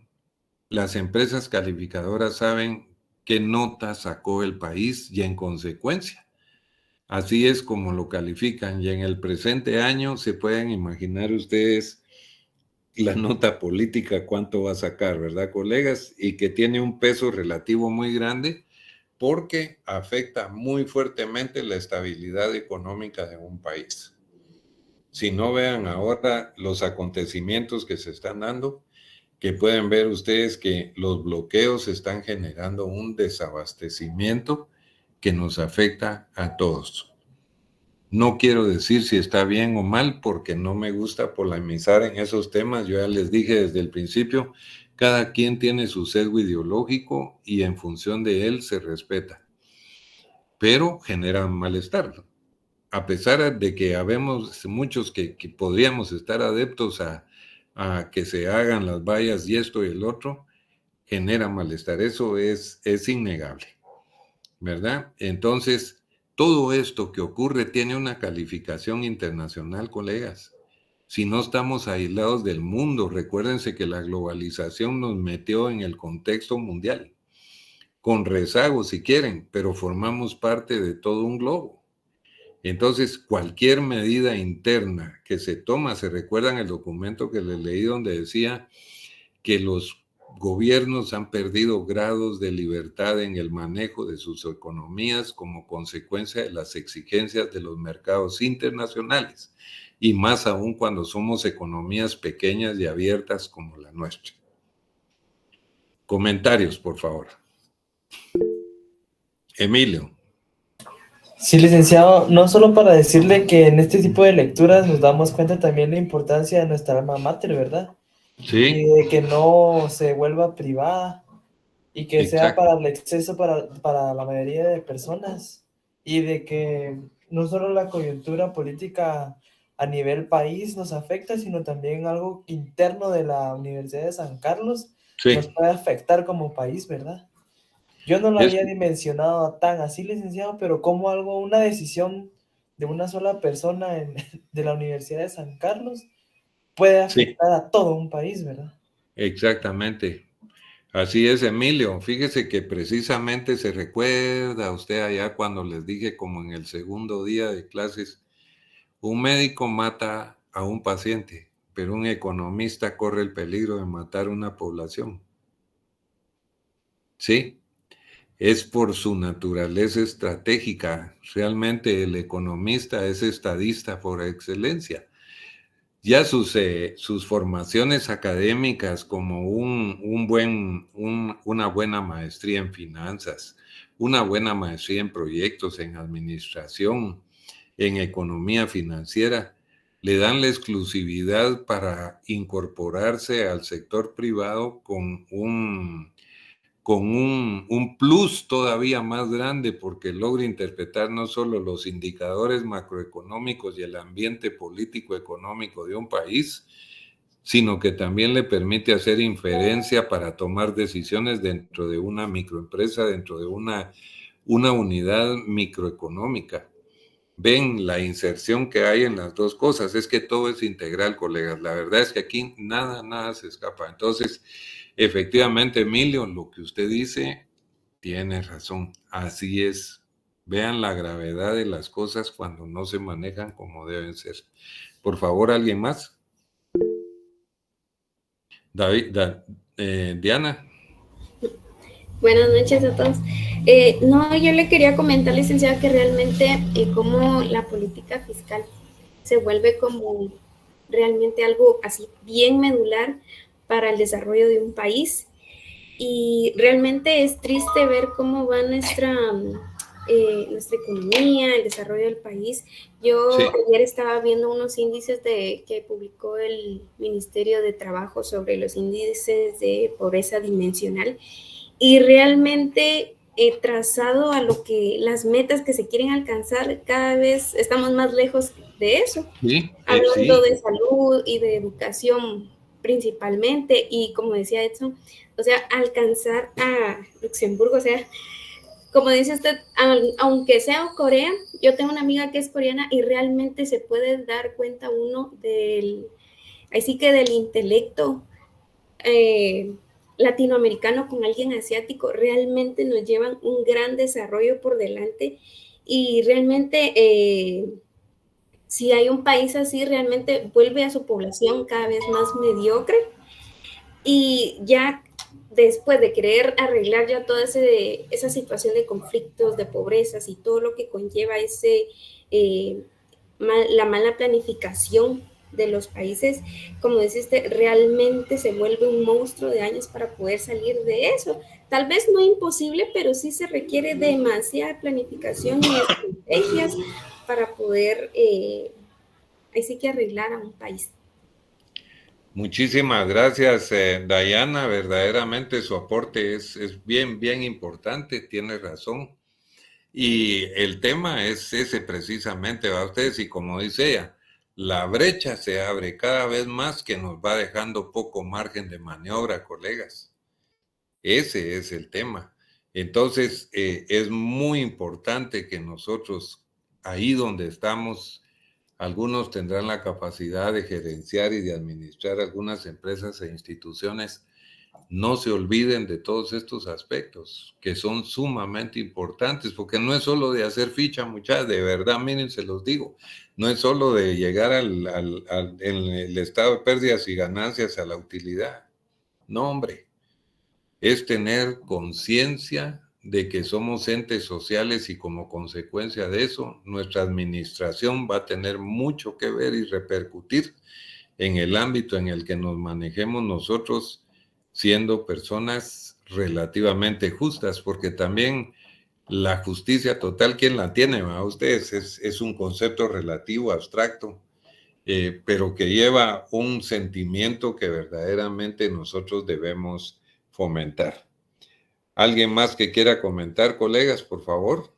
las empresas calificadoras saben qué nota sacó el país y en consecuencia, así es como lo califican. Y en el presente año se pueden imaginar ustedes la nota política cuánto va a sacar, ¿verdad, colegas? Y que tiene un peso relativo muy grande porque afecta muy fuertemente la estabilidad económica de un país. Si no, vean ahora los acontecimientos que se están dando, que pueden ver ustedes que los bloqueos están generando un desabastecimiento que nos afecta a todos. No quiero decir si está bien o mal, porque no me gusta polemizar en esos temas. Yo ya les dije desde el principio, cada quien tiene su sesgo ideológico y en función de él se respeta, pero genera malestar. A pesar de que habemos muchos que podríamos estar adeptos a que se hagan las vallas y esto y el otro, genera malestar. Eso es innegable, ¿verdad? Entonces, todo esto que ocurre tiene una calificación internacional, colegas. Si no estamos aislados del mundo, recuérdense que la globalización nos metió en el contexto mundial, con rezago si quieren, pero formamos parte de todo un globo. Entonces, cualquier medida interna que se toma, se recuerdan el documento que les leí donde decía que los gobiernos han perdido grados de libertad en el manejo de sus economías como consecuencia de las exigencias de los mercados internacionales, y más aún cuando somos economías pequeñas y abiertas como la nuestra. Comentarios, por favor. Emilio. Sí, licenciado, no solo para decirle que en este tipo de lecturas nos damos cuenta también la importancia de nuestra alma mater, ¿verdad? Sí. Y de que no se vuelva privada y que sea para el exceso para la mayoría de personas, y de que no solo la coyuntura política a nivel país nos afecta, sino también algo interno de la Universidad de San Carlos nos puede afectar como país, ¿verdad? Yo no lo había dimensionado tan así, licenciado, pero como una decisión de una sola persona de la Universidad de San Carlos puede afectar a todo un país, ¿verdad? Exactamente. Así es, Emilio. Fíjese que precisamente se recuerda usted allá cuando les dije, como en el segundo día de clases, un médico mata a un paciente, pero un economista corre el peligro de matar a una población. Sí, es por su naturaleza estratégica. Realmente el economista es estadista por excelencia. Ya sus formaciones académicas como una buena maestría en finanzas, una buena maestría en proyectos, en administración, en economía financiera, le dan la exclusividad para incorporarse al sector privado con un plus todavía más grande, porque logra interpretar no solo los indicadores macroeconómicos y el ambiente político-económico de un país, sino que también le permite hacer inferencia para tomar decisiones dentro de una microempresa, dentro de una unidad microeconómica. Ven la inserción que hay en las dos cosas. Es que todo es integral, colegas. La verdad es que aquí nada se escapa. Entonces, efectivamente, Emilio, lo que usted dice tiene razón. Así es. Vean la gravedad de las cosas cuando no se manejan como deben ser. Por favor, ¿alguien más? Diana. Buenas noches a todos. No, yo le quería comentar, licenciada, que realmente como la política fiscal se vuelve como realmente algo así bien medular para el desarrollo de un país, y realmente es triste ver cómo va nuestra economía, el desarrollo del país. Yo ayer estaba viendo unos índices que publicó el Ministerio de Trabajo sobre los índices de pobreza dimensional, y realmente trazado a lo que las metas que se quieren alcanzar, cada vez estamos más lejos de eso. Hablando de salud y de educación principalmente, y como decía Edson, o sea, alcanzar a Luxemburgo, o sea, como dice usted, aunque sea Corea, yo tengo una amiga que es coreana y realmente se puede dar cuenta uno del intelecto latinoamericano con alguien asiático. Realmente nos llevan un gran desarrollo por delante, y realmente si hay un país así, realmente vuelve a su población cada vez más mediocre, y ya después de querer arreglar ya toda esa situación de conflictos, de pobrezas y todo lo que conlleva la mala planificación de los países, como deciste, realmente se vuelve un monstruo de años para poder salir de eso. Tal vez no imposible, pero sí se requiere demasiada planificación y estrategias para poder, ahí sí que arreglar a un país. Muchísimas gracias, Dayana. Verdaderamente su aporte es bien, bien importante, tiene razón. Y el tema es ese precisamente, ¿va ustedes? Y como dice ella, la brecha se abre cada vez más que nos va dejando poco margen de maniobra, colegas. Ese es el tema. Entonces, es muy importante que nosotros, ahí donde estamos, algunos tendrán la capacidad de gerenciar y de administrar algunas empresas e instituciones, no se olviden de todos estos aspectos que son sumamente importantes, porque no es solo de hacer ficha, muchachos, de verdad, miren, se los digo, no es solo de llegar en el estado de pérdidas y ganancias a la utilidad, no, hombre, es tener conciencia de que somos entes sociales y como consecuencia de eso, nuestra administración va a tener mucho que ver y repercutir en el ámbito en el que nos manejemos nosotros, siendo personas relativamente justas, porque también la justicia total, ¿quién la tiene? ¿Va? Ustedes, es un concepto relativo, abstracto, pero que lleva un sentimiento que verdaderamente nosotros debemos fomentar. ¿Alguien más que quiera comentar, colegas, por favor?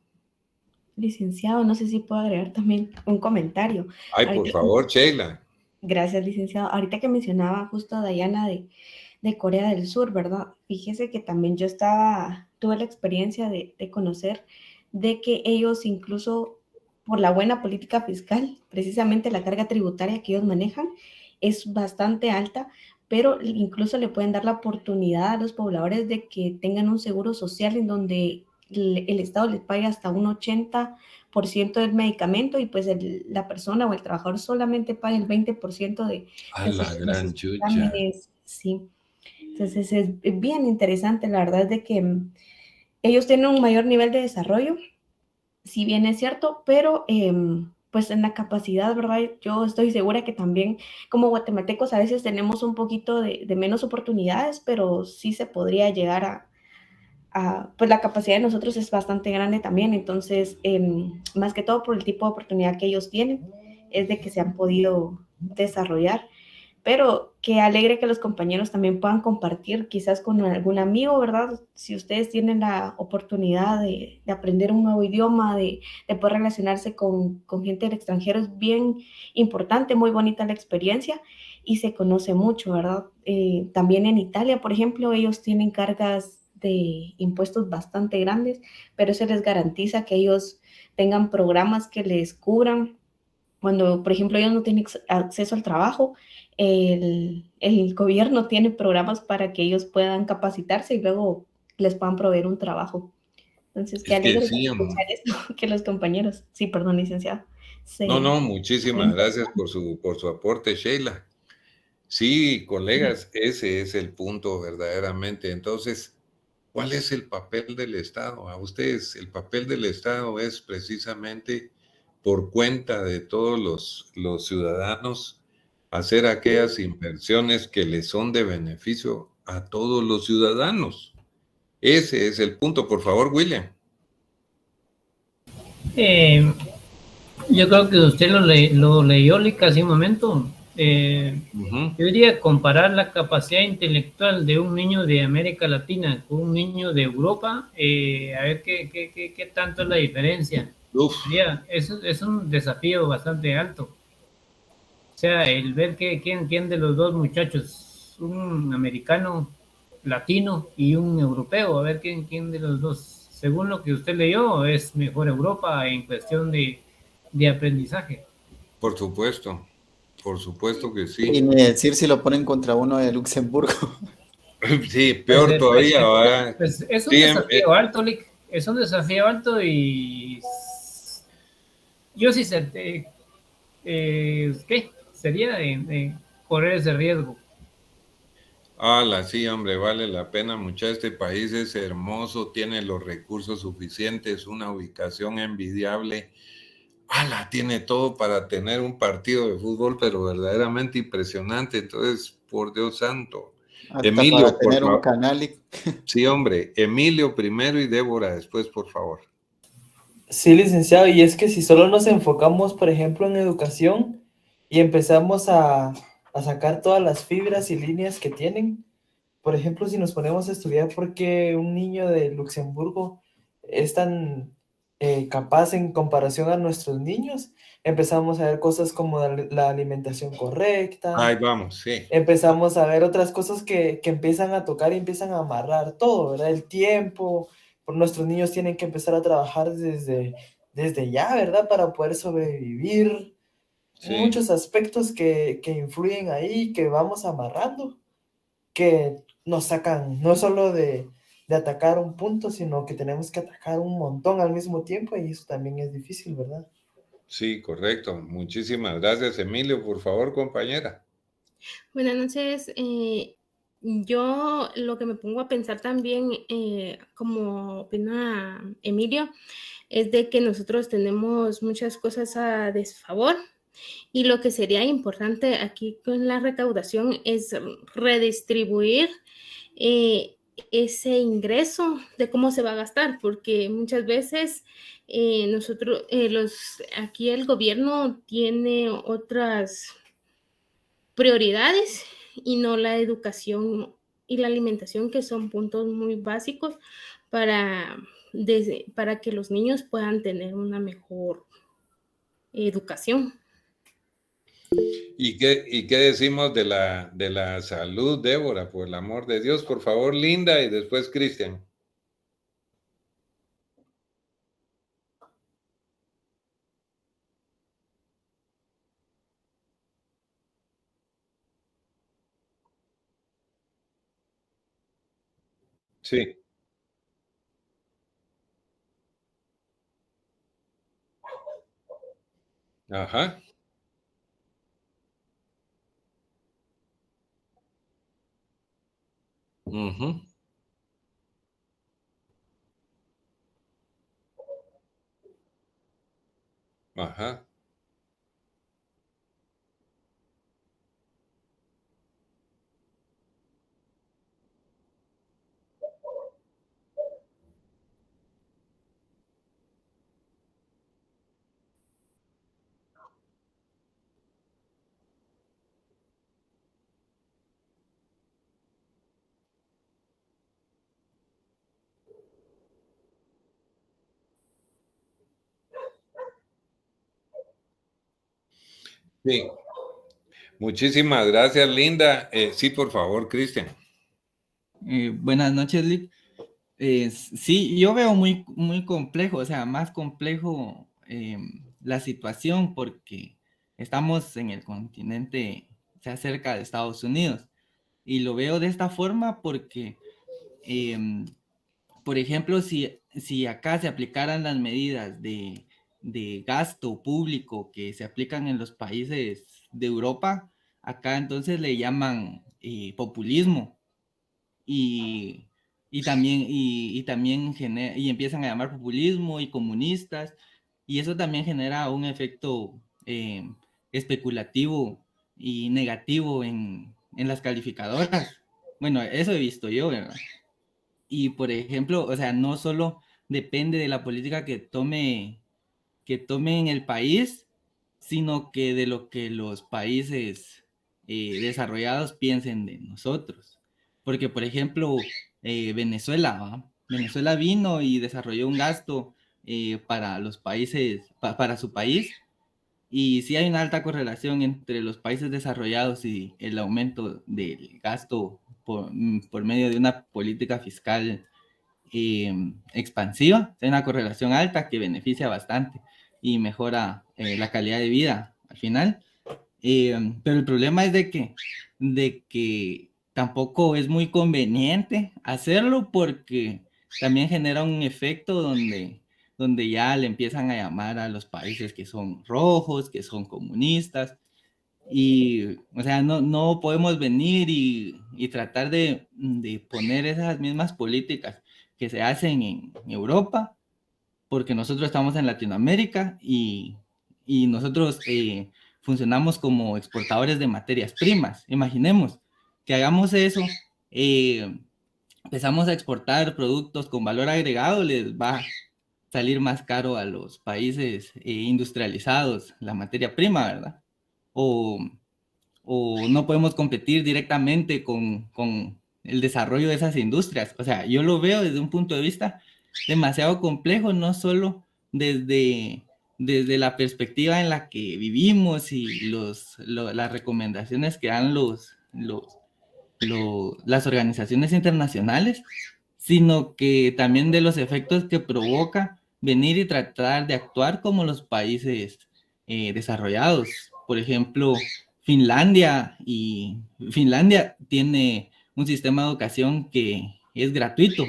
Licenciado, no sé si puedo agregar también un comentario. Ay, por favor, Sheila. Gracias, licenciado. Ahorita que mencionaba justo a Dayana de Corea del Sur, ¿verdad? Fíjese que también yo tuve la experiencia de conocer de que ellos incluso por la buena política fiscal, precisamente la carga tributaria que ellos manejan es bastante alta, pero incluso le pueden dar la oportunidad a los pobladores de que tengan un seguro social en donde el Estado les pague hasta un 80% del medicamento y pues la persona o el trabajador solamente paga el 20% de la gran chucha. Exámenes, sí. Entonces es bien interesante, la verdad es de que ellos tienen un mayor nivel de desarrollo, si bien es cierto, pero pues en la capacidad, ¿verdad? Yo estoy segura que también como guatemaltecos a veces tenemos un poquito de menos oportunidades, pero sí se podría llegar pues la capacidad de nosotros es bastante grande también, entonces más que todo por el tipo de oportunidad que ellos tienen, es de que se han podido desarrollar. Pero qué alegre que los compañeros también puedan compartir quizás con algún amigo, ¿verdad? Si ustedes tienen la oportunidad de aprender un nuevo idioma, de poder relacionarse con gente del extranjero, es bien importante, muy bonita la experiencia y se conoce mucho, ¿verdad? También en Italia, por ejemplo, ellos tienen cargas de impuestos bastante grandes, pero eso les garantiza que ellos tengan programas que les cubran. Cuando, por ejemplo, ellos no tienen acceso al trabajo, el gobierno tiene programas para que ellos puedan capacitarse y luego les puedan proveer un trabajo. Entonces, qué alegre escuchar esto, que los compañeros, sí, perdón, licenciado. No, muchísimas gracias por su aporte, Sheila. Sí, colegas, ese es el punto verdaderamente. Entonces, ¿cuál es el papel del Estado? A ustedes, el papel del Estado es precisamente por cuenta de todos los ciudadanos hacer aquellas inversiones que les son de beneficio a todos los ciudadanos. Ese es el punto. Por favor, William. Yo creo que usted lo leyó casi un momento. Yo diría comparar la capacidad intelectual de un niño de América Latina con un niño de Europa, a ver qué tanto es la diferencia. Es un desafío bastante alto. O sea, el ver quién de los dos muchachos, un americano latino y un europeo, a ver quién de los dos, según lo que usted leyó, es mejor Europa en cuestión de aprendizaje. Por supuesto que sí. Y ni decir si lo ponen contra uno de Luxemburgo. Sí, peor todavía. Pues es un desafío alto, Lick. Es un desafío alto y yo sí sé, ¿qué? Sería de correr ese riesgo. Sí, hombre, vale la pena mucho. Este país es hermoso, tiene los recursos suficientes, una ubicación envidiable. Tiene todo para tener un partido de fútbol, pero verdaderamente impresionante. Entonces, por Dios santo. Hasta para Emilio, por tener un favor. canal. Sí, hombre. Emilio primero y Débora después, por favor. Sí, licenciado, y es que si solo nos enfocamos, por ejemplo, en educación y empezamos a sacar todas las fibras y líneas que tienen, por ejemplo, si nos ponemos a estudiar por qué un niño de Luxemburgo es tan capaz en comparación a nuestros niños, empezamos a ver cosas como la alimentación correcta, Ahí vamos, sí. empezamos a ver otras cosas que empiezan a tocar y empiezan a amarrar todo, ¿verdad? El tiempo, nuestros niños tienen que empezar a trabajar desde ya, ¿verdad? Para poder sobrevivir. Sí. Muchos aspectos que influyen ahí, que vamos amarrando, que nos sacan no solo de atacar un punto, sino que tenemos que atacar un montón al mismo tiempo y eso también es difícil, ¿verdad? Sí, correcto. Muchísimas gracias, Emilio. Por favor, compañera. Buenas noches. Yo lo que me pongo a pensar también, como opina Emilio, es de que nosotros tenemos muchas cosas a desfavor y lo que sería importante aquí con la recaudación es redistribuir ese ingreso de cómo se va a gastar, porque muchas veces nosotros, aquí el gobierno tiene otras prioridades y no la educación y la alimentación, que son puntos muy básicos para que los niños puedan tener una mejor educación. ¿Y qué decimos de la salud, Débora? Por el amor de Dios, por favor, Linda, y después Cristian. Sí. Ajá. Ujú. Ajá. Sí. Muchísimas gracias, Linda. Sí, por favor, Cristian. Buenas noches, Lick. Sí, yo veo muy, muy complejo, o sea, más complejo la situación porque estamos en el continente, o sea, cerca de Estados Unidos. Y lo veo de esta forma porque, por ejemplo, si acá se aplicaran las medidas de gasto público que se aplican en los países de Europa, acá entonces le llaman populismo y, y empiezan a llamar populismo y comunistas, y eso también genera un efecto especulativo y negativo en las calificadoras. Bueno, eso he visto yo, ¿verdad? Y por ejemplo, o sea, no solo depende de la política que tome en el país, sino que de lo que los países desarrollados piensen de nosotros. Porque, por ejemplo, Venezuela, ¿va? Venezuela vino y desarrolló un gasto para los países, para su país, y sí hay una alta correlación entre los países desarrollados y el aumento del gasto por medio de una política fiscal expansiva. Hay una correlación alta que beneficia bastante y mejora la calidad de vida al final. Pero el problema es de que tampoco es muy conveniente hacerlo porque también genera un efecto donde ya le empiezan a llamar a los países que son rojos, que son comunistas, Y, o sea, no podemos venir y tratar de poner esas mismas políticas que se hacen en Europa, porque nosotros estamos en Latinoamérica y nosotros funcionamos como exportadores de materias primas. Imaginemos que hagamos eso, empezamos a exportar productos con valor agregado, les va a salir más caro a los países industrializados la materia prima, ¿verdad? O no podemos competir directamente con el desarrollo de esas industrias. O sea, yo lo veo desde un punto de vista demasiado complejo, no solo desde la perspectiva en la que vivimos y las recomendaciones que dan las organizaciones internacionales, sino que también de los efectos que provoca venir y tratar de actuar como los países desarrollados. Por ejemplo, Finlandia tiene un sistema de educación que es gratuito.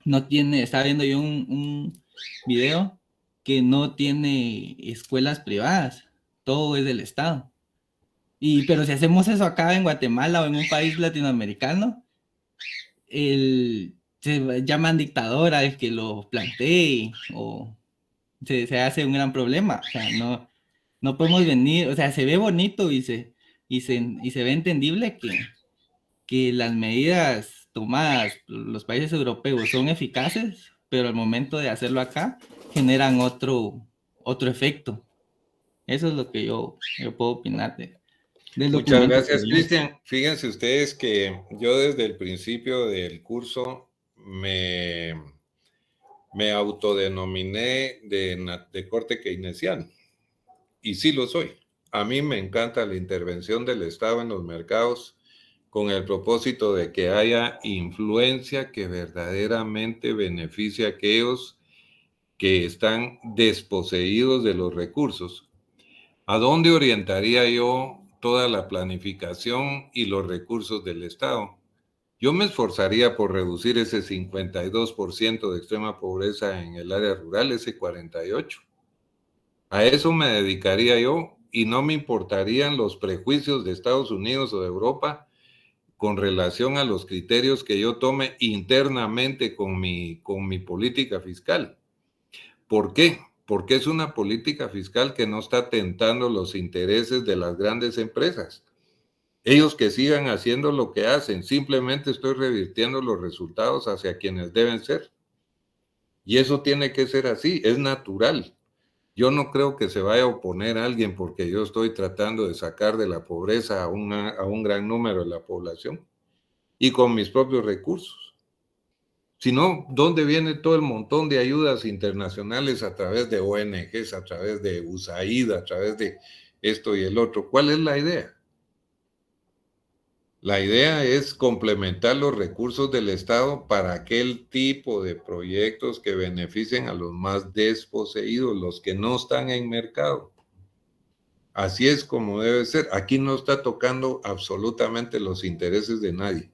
No tiene, estaba viendo yo un video que no tiene escuelas privadas, todo es del Estado. Pero si hacemos eso acá en Guatemala o en un país latinoamericano, se llaman dictadora el que lo plantee o se hace un gran problema. O sea, no podemos venir, o sea, se ve bonito y se ve entendible que las medidas tomadas por los países europeos son eficaces, pero al momento de hacerlo acá generan otro efecto. Eso es lo que yo puedo opinar del documento. Muchas gracias, Cristian. Fíjense ustedes que yo desde el principio del curso me autodenominé de corte keynesiano. Y sí lo soy. A mí me encanta la intervención del Estado en los mercados con el propósito de que haya influencia que verdaderamente beneficie a aquellos que están desposeídos de los recursos. ¿A dónde orientaría yo toda la planificación y los recursos del Estado? Yo me esforzaría por reducir ese 52% de extrema pobreza en el área rural, ese 48%. A eso me dedicaría yo y no me importarían los prejuicios de Estados Unidos o de Europa con relación a los criterios que yo tome internamente con mi política fiscal. ¿Por qué? Porque es una política fiscal que no está tentando los intereses de las grandes empresas. Ellos que sigan haciendo lo que hacen, simplemente estoy revirtiendo los resultados hacia quienes deben ser. Y eso tiene que ser así, es natural. Yo no creo que se vaya a oponer a alguien porque yo estoy tratando de sacar de la pobreza a un gran número de la población y con mis propios recursos. Si no, ¿dónde viene todo el montón de ayudas internacionales a través de ONGs, a través de USAID, a través de esto y el otro? ¿Cuál es la idea? La idea es complementar los recursos del Estado para aquel tipo de proyectos que beneficien a los más desposeídos, los que no están en mercado. Así es como debe ser. Aquí no está tocando absolutamente los intereses de nadie,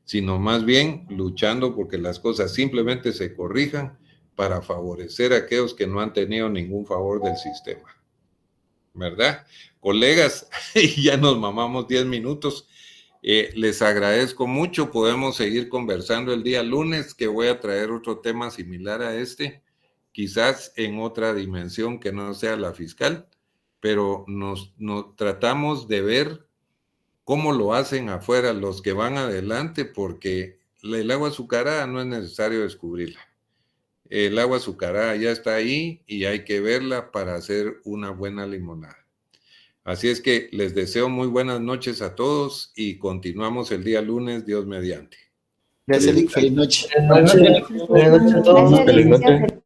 sino más bien luchando porque las cosas simplemente se corrijan para favorecer a aquellos que no han tenido ningún favor del sistema. ¿Verdad? Colegas, ya nos mamamos 10 minutos. Les agradezco mucho. Podemos seguir conversando el día lunes, que voy a traer otro tema similar a este, quizás en otra dimensión que no sea la fiscal, pero nos tratamos de ver cómo lo hacen afuera los que van adelante, porque el agua azucarada no es necesario descubrirla. El agua azucarada ya está ahí y hay que verla para hacer una buena limonada. Así es que les deseo muy buenas noches a todos y continuamos el día lunes, Dios mediante. Gracias, Feliz noche. Buenas noches a todos. Feliz noche.